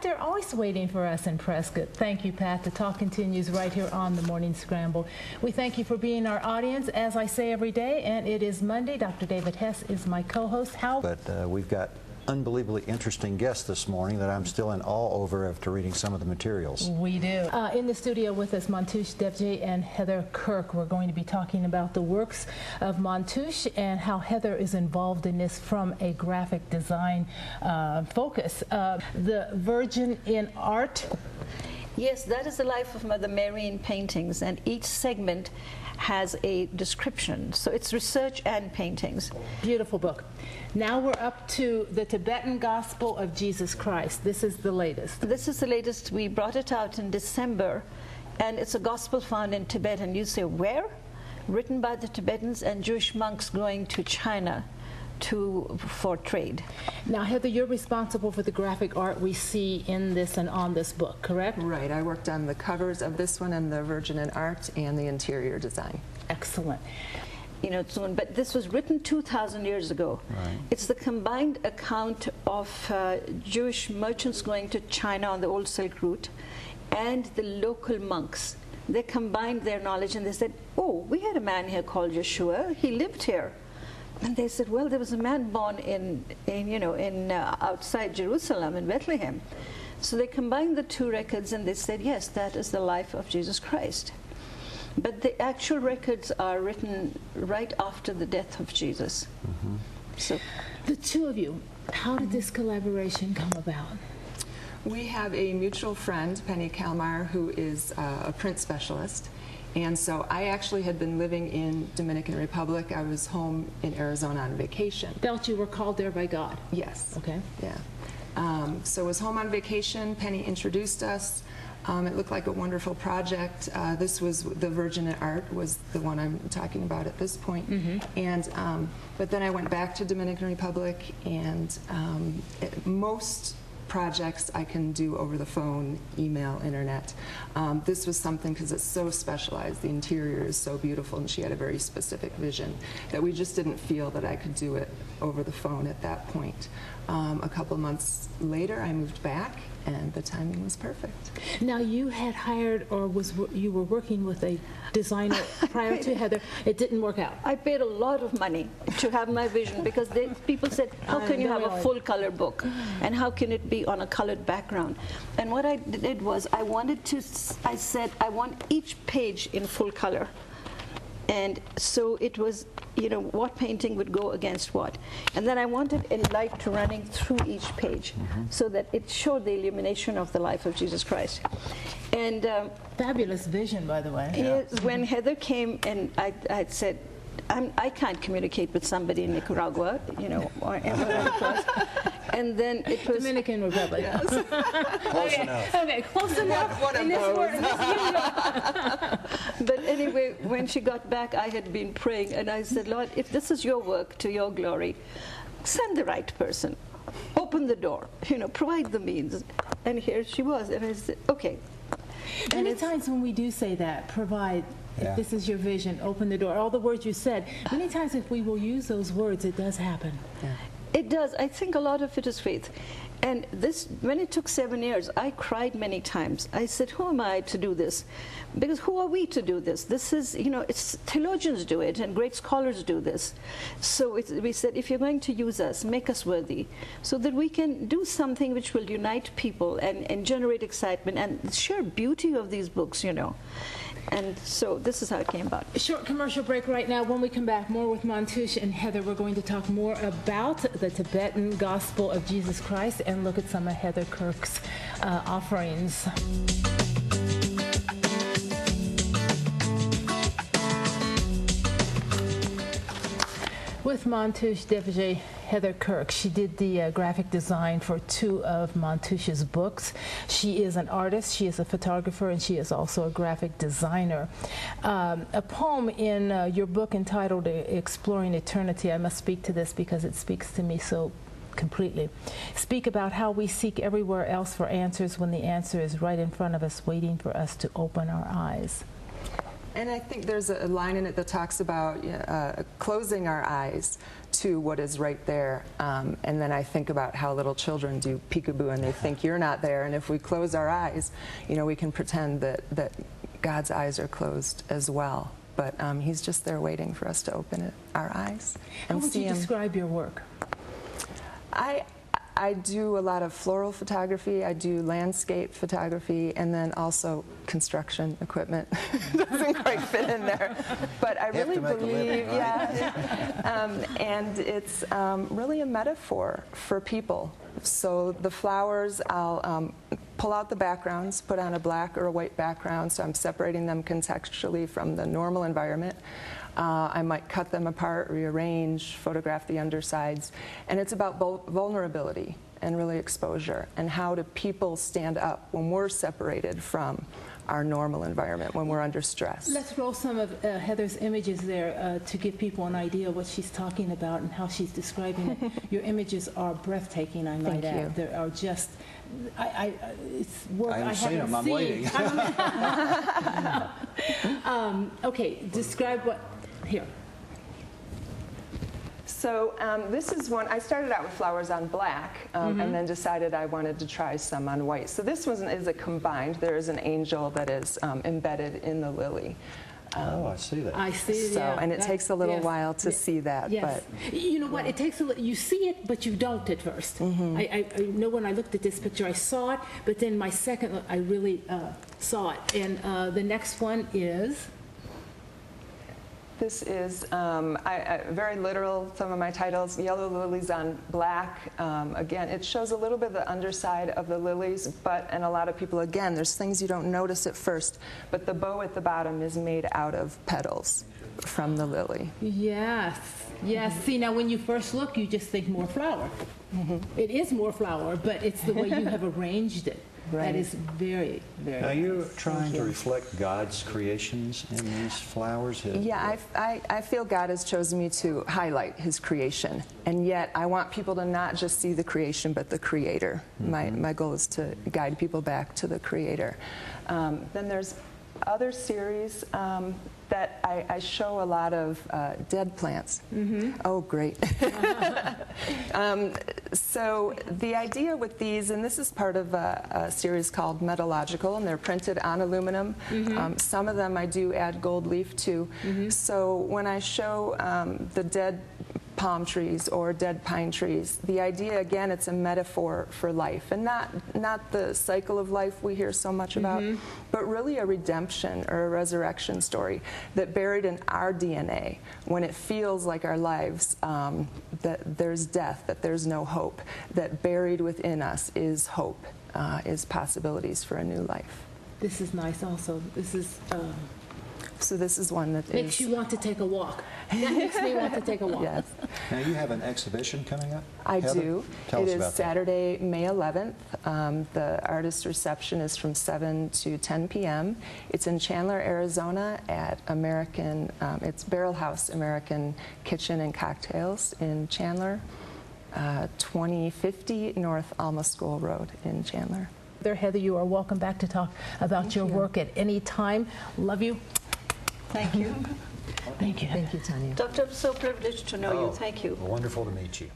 they're always waiting for us in Prescott. Thank you, Pat. The talk continues right here on the Morning Scramble. We thank you for being our audience, as I say every day, and it is Monday. Dr. David Hess is my co-host. But we've got unbelievably interesting guests this morning that I'm still in awe over after reading some of the materials. We do. In the studio with us, Montouche Devjay and Heather Kirk. We're going to be talking about the works of Montouche and how Heather is involved in this from a graphic design focus. The Virgin in Art. Yes, that is the life of Mother Mary in paintings, and each segment has a description. So it's research and paintings. Beautiful book. Now we're up to the Tibetan Gospel of Jesus Christ. This is the latest. This is the latest. We brought it out in December, and it's a gospel found in Tibet. And you say, where? Written by the Tibetans and Jewish monks going to China for trade. Now, Heather, you're responsible for the graphic art we see in this and on this book, correct? Right. I worked on the covers of this one and the Virgin in Art and the interior design. Excellent. You know, but this was written 2,000 years ago. Right. It's the combined account of Jewish merchants going to China on the old Silk Route and the local monks. They combined their knowledge and they said, oh, we had a man here called Yeshua. He lived here. And they said, well, there was a man born outside Jerusalem in Bethlehem. So they combined the two records and they said, yes, that is the life of Jesus Christ. But the actual records are written right after the death of Jesus. Mm-hmm. So, the two of you, how did this collaboration come about? We have a mutual friend, Penny Kalmar, who is a print specialist. And so I actually had been living in Dominican Republic. I was home in Arizona on vacation. Felt you were called there by God? Yes. Okay. Yeah. So I was home on vacation. Penny introduced us. It looked like a wonderful project. This was the Virgin in Art was the one I'm talking about at this point. Mm-hmm. And but then I went back to Dominican Republic, and most projects I can do over the phone, email, internet. This was something, because it's so specialized, the interior is so beautiful, and she had a very specific vision, that we just didn't feel that I could do it over the phone at that point. A couple months later, I moved back, and the timing was perfect. Now, you had hired, or you were working with a designer prior to Heather. It didn't work out. I paid a lot of money to have my vision, because people said, how can you have a full color book? And how can it be on a colored background? And what I did was, I said, I want each page in full color. And so it was, you know, what painting would go against what. And then I wanted a light running through each page, mm-hmm. so that it showed the illumination of the life of Jesus Christ. And fabulous vision, by the way. Yes, when Heather came, and I said, I can't communicate with somebody in Nicaragua, you know, or anywhere else. And then it was Dominican Republic. Yes. Close enough. Okay, close enough. One of those. But anyway, when she got back, I had been praying, and I said, Lord, if this is your work to your glory, send the right person. Open the door, you know, provide the means. And here she was, and I said, okay. Many times when we do say that, provide, yeah. if this is your vision, open the door, all the words you said, many times if we will use those words, it does happen. Yeah. It does. I think a lot of it is faith. And this, when it took 7 years, I cried many times. I said, who am I to do this? Because who are we to do this? This is, you know, it's theologians do it, and great scholars do this. So we said, if you're going to use us, make us worthy, so that we can do something which will unite people and generate excitement and the sheer beauty of these books, you know. And so this is how it came about. Short commercial break right now. When we come back, more with Montouche and Heather. We're going to talk more about the Tibetan Gospel of Jesus Christ and look at some of Heather Kirk's offerings. With Montouche Devjay, Heather Kirk. She did the graphic design for 2 of Montouche's books. She is an artist, she is a photographer, and she is also a graphic designer. A poem in your book entitled Exploring Eternity, I must speak to this because it speaks to me so completely. Speak about how we seek everywhere else for answers when the answer is right in front of us, waiting for us to open our eyes. And I think there's a line in it that talks about closing our eyes to what is right there. And then I think about how little children do peekaboo and they think you're not there. And if we close our eyes, you know, we can pretend that God's eyes are closed as well. But he's just there waiting for us to open our eyes and How would see you him. describe your work? I do a lot of floral photography, I do landscape photography, and then also construction equipment. Doesn't quite fit in there. But I really believe, and it's really a metaphor for people. So the flowers, I'll pull out the backgrounds, put on a black or a white background, so I'm separating them contextually from the normal environment. I might cut them apart, rearrange, photograph the undersides. And it's about vulnerability and really exposure. And how do people stand up when we're separated from our normal environment, when we're under stress? Let's roll some of Heather's images there to give people an idea of what she's talking about and how she's describing it. Your images are breathtaking, I might add. They are just, it's work I haven't seen. Them. I'm waiting. Okay, describe what. Here. So this is one, I started out with flowers on black and then decided I wanted to try some on white. So this one is a combined. There is an angel that is embedded in the lily. Oh, I see that. I see it, so, and it takes a little while to see that. Yes. But you know what? It takes a little, you see it, but you don't at first. I know when I looked at this picture, I saw it, but then my second look, I really saw it. And the next one is? This is very literal, some of my titles, Yellow Lilies on Black. Again, it shows a little bit of the underside of the lilies, and a lot of people, again, there's things you don't notice at first, but the bow at the bottom is made out of petals from the lily. Yes, yes. See, now when you first look, you just think more flower. It is more flower, but it's the way you have arranged it. Right. That is very, very Now you're nice. trying to reflect God's creations in these flowers? Yeah, I feel God has chosen me to highlight his creation. And yet I want people to not just see the creation, but the creator. My goal is to guide people back to the creator. Then there's other series that I show a lot of dead plants. Oh, great. So the idea with these, and this is part of a series called Metalogical, and they're printed on aluminum. Some of them I do add gold leaf to. So when I show the dead palm trees or dead pine trees, the idea, again, it's a metaphor for life, and not the cycle of life we hear so much about, but really a redemption or a resurrection story that buried in our DNA, when it feels like our lives, that there's death, that there's no hope, that buried within us is hope, is possibilities for a new life. This is nice also. This is... So this is one that makes you want to take a walk. That makes me want to take a walk. Yes. Now you have an exhibition coming up? I Heather? do. Tell us it about is Saturday, May 11th. The artist reception is from 7 to 10 p.m. It's in Chandler, Arizona at it's Barrel House American Kitchen and Cocktails in Chandler, 2050 North Alma School Road in Chandler. Heather, you are welcome back to talk about your work at any time. Love you. Thank you. Thank you. Thank you, Tonya. Doctor, I'm so privileged to know you. Thank you. Wonderful to meet you.